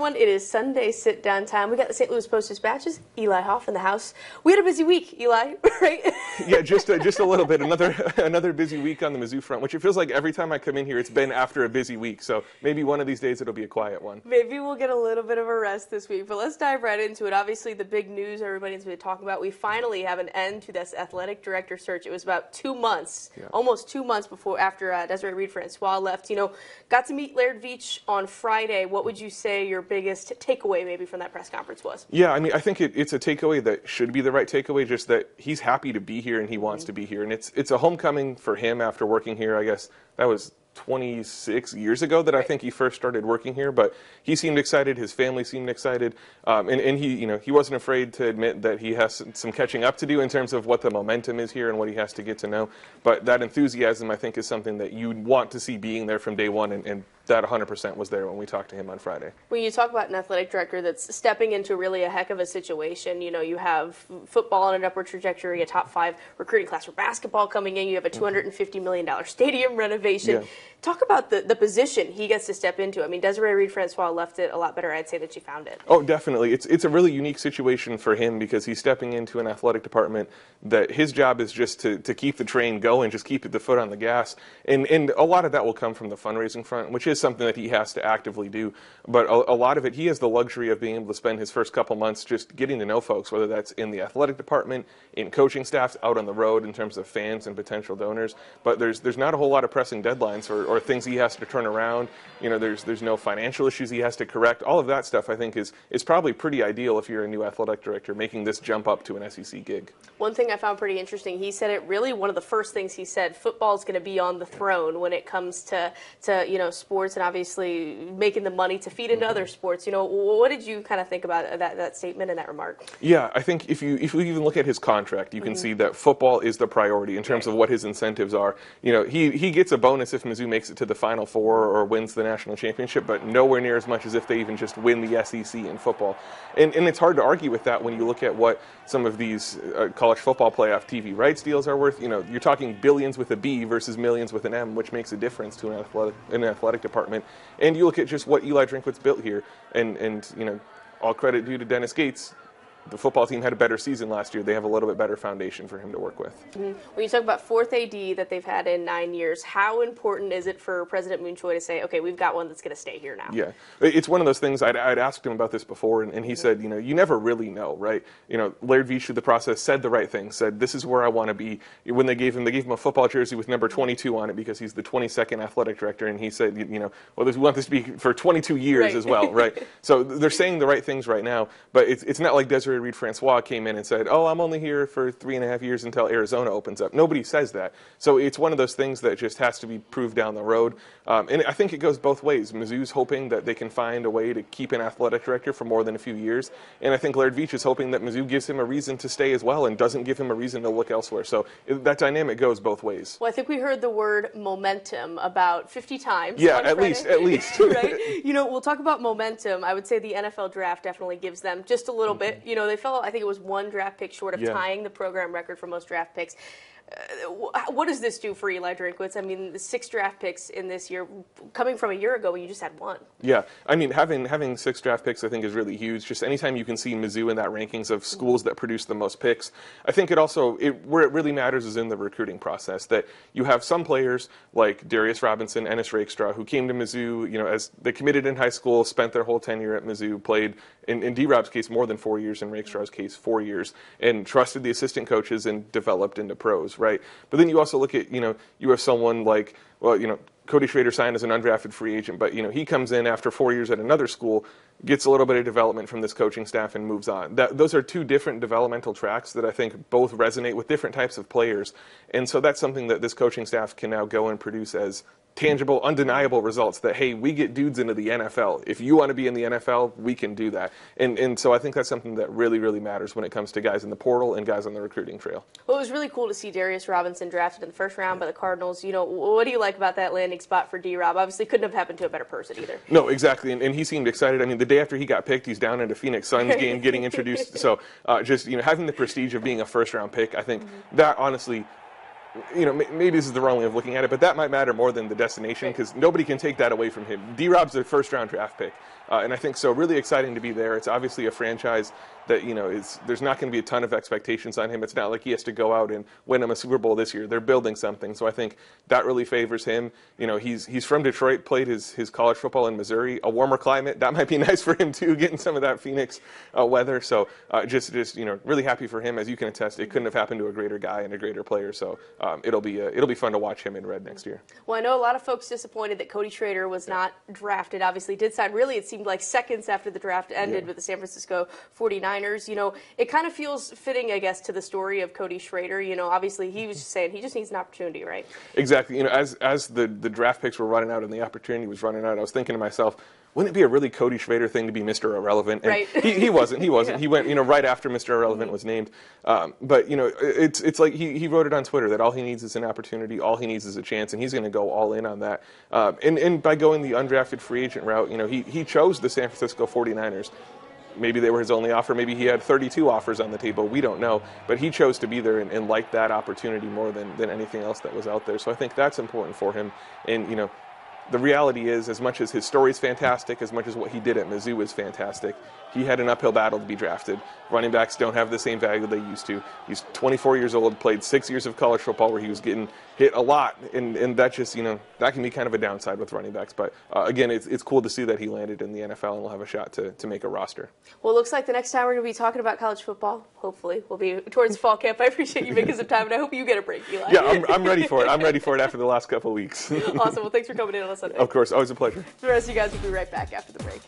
everyone. It is Sunday sit-down time. We got the St. Louis Post-Dispatch's Eli Hoff in the house. We had a busy week, Eli, right? Yeah, just a little bit. Another busy week on the Mizzou front, which it feels like every time I come in here, it's been after a busy week. So maybe one of these days it'll be a quiet one. Maybe we'll get a little bit of a rest this week, but let's dive right into it. Obviously, the big news everybody's been talking about, we finally have an end to this athletic director search. It was about 2 months, almost 2 months after Desiree Reed-Francois left. You know, got to meet Laird Veatch on Friday. What would you say your biggest takeaway maybe from that press conference was? Yeah, I mean, I think it's a takeaway that should be the right takeaway, just that he's happy to be here and he wants to be here. And it's a homecoming for him after working here. I guess that was 26 years ago that I think he first started working here, but he seemed excited, his family seemed excited, and he wasn't afraid to admit that he has some catching up to do in terms of what the momentum is here and what he has to get to know. But that enthusiasm, I think, is something that you want to see being there from day one, and that 100% was there when we talked to him on Friday. When you talk about an athletic director that's stepping into really a heck of a situation, you know, you have football on an upward trajectory, a top 5 recruiting class for basketball coming in, you have a $250 million stadium renovation. Yeah. Talk about the position he gets to step into. I mean, Desiree Reed-Francois left it a lot better, I'd say, than she found it. Oh, definitely. It's a really unique situation for him because he's stepping into an athletic department that his job is just to keep the train going, just keep the foot on the gas. And a lot of that will come from the fundraising front, which is something that he has to actively do. But a lot of it, he has the luxury of being able to spend his first couple months just getting to know folks, whether that's in the athletic department, in coaching staffs, out on the road in terms of fans and potential donors. But there's not a whole lot of pressing deadlines or things he has to turn around. You know, there's no financial issues he has to correct. All of that stuff, I think, is probably pretty ideal if you're a new athletic director making this jump up to an SEC gig. One thing I found pretty interesting, he said it really, one of the first things he said, football is going to be on the throne when it comes to you know, sports and obviously making the money to feed into other sports. You know, what did you kind of think about that statement and that remark? Yeah, I think if you even look at his contract, you can see that football is the priority in terms of what his incentives are. You know, he gets a bonus if Mizzou makes it to the Final Four or wins the national championship, but nowhere near as much as if they even just win the SEC in football. And it's hard to argue with that when you look at what some of these college football playoff TV rights deals are worth. You know, you're talking billions with a B versus millions with an M, which makes a difference to an athletic department. And you look at just what Eli Drinkwitz built here, and you know, all credit due to Dennis Gates. The football team had a better season last year. They have a little bit better foundation for him to work with. When you talk about fourth AD that they've had in 9 years, how important is it for President Moon Choi to say, okay, we've got one that's going to stay here now? Yeah, it's one of those things. I'd asked him about this before, and he said, you know, you never really know, right? You know, Laird Veatch through the process said the right thing, said this is where I want to be. When they gave him a football jersey with number 22 on it because he's the 22nd athletic director, and he said, you know, well, we want this to be for 22 years as well, right? So they're saying the right things right now, but it's not like Desiree Reed-Francois came in and said, oh, I'm only here for 3.5 years until Arizona opens up. Nobody says that. So it's one of those things that just has to be proved down the road. And I think it goes both ways. Mizzou's hoping that they can find a way to keep an athletic director for more than a few years. And I think Laird Veatch is hoping that Mizzou gives him a reason to stay as well and doesn't give him a reason to look elsewhere. So that dynamic goes both ways. Well, I think we heard the word momentum about 50 times. Yeah, at least. Right? You know, we'll talk about momentum. I would say the NFL draft definitely gives them just a little bit. You know, they fell, I think it was 1 draft pick short of tying the program record for most draft picks. What does this do for Eli Drinkwitz? I mean, the 6 draft picks in this year, coming from a year ago when you just had 1. Yeah, I mean, having 6 draft picks I think is really huge. Just anytime you can see Mizzou in that rankings of schools that produce the most picks, I think it also, where it really matters is in the recruiting process, that you have some players like Darius Robinson, Ennis Rakestraw, who came to Mizzou, you know, as they committed in high school, spent their whole tenure at Mizzou, played, in D-Rob's case, more than 4 years, in Rakestraw's case, 4 years, and trusted the assistant coaches and developed into pros, right? But then you also look at, you know, you have someone like, well, you know, Cody Schrader signed as an undrafted free agent, but, you know, he comes in after 4 years at another school, gets a little bit of development from this coaching staff and moves on. Those are 2 different developmental tracks that I think both resonate with different types of players. And so that's something that this coaching staff can now go and produce as tangible, undeniable results that, hey, we get dudes into the NFL. If you want to be in the NFL, we can do that. And so I think that's something that really, really matters when it comes to guys in the portal and guys on the recruiting trail. Well, it was really cool to see Darius Robinson drafted in the first round by the Cardinals. You know, what do you like about that landing spot for D-Rob? Obviously couldn't have happened to a better person either. No, exactly. And he seemed excited. I mean, the day after he got picked, he's down at a Phoenix Suns game getting introduced. So just, you know, having the prestige of being a first-round pick, I think that honestly maybe this is the wrong way of looking at it, but that might matter more than the destination because nobody can take that away from him. D-Rob's a first-round draft pick, and I think so really exciting to be there. It's obviously a franchise that, there's not going to be a ton of expectations on him. It's not like he has to go out and win him a Super Bowl this year. They're building something, so I think that really favors him. He's from Detroit, played his college football in Missouri, a warmer climate. That might be nice for him too, getting some of that Phoenix weather. So just really happy for him. As you can attest, it couldn't have happened to a greater guy and a greater player. So it'll be fun to watch him in red next year. Well, I know a lot of folks disappointed that Cody Schrader was not drafted. Obviously, did sign. Really, it seemed like seconds after the draft ended with the San Francisco 49ers. It kind of feels fitting, I guess, to the story of Cody Schrader. Obviously, he was just saying he just needs an opportunity, right? Exactly. As the draft picks were running out and the opportunity was running out, I was thinking to myself, wouldn't it be a really Cody Schrader thing to be Mr. Irrelevant? And right. he wasn't. He wasn't. He went, right after Mr. Irrelevant was named. But it's like he wrote it on Twitter that all he needs is an opportunity, all he needs is a chance, and he's going to go all in on that. And by going the undrafted free agent route, he chose the San Francisco 49ers. Maybe they were his only offer. Maybe he had 32 offers on the table. We don't know. But he chose to be there and liked that opportunity more than anything else that was out there. So I think that's important for him. And, the reality is, as much as his story is fantastic, as much as what he did at Mizzou is fantastic, he had an uphill battle to be drafted. Running backs don't have the same value they used to. He's 24 years old, played 6 years of college football where he was getting hit a lot, and that just, that can be kind of a downside with running backs. But again, it's cool to see that he landed in the NFL and will have a shot to make a roster. Well, it looks like the next time we're going to be talking about college football, hopefully, will be towards fall camp. I appreciate you making some time, and I hope you get a break, Eli. Yeah, I'm ready for it. I'm ready for it after the last couple of weeks. Awesome. Well, thanks for coming in on Sunday. Of course. Always a pleasure. The rest of you guys will be right back after the break.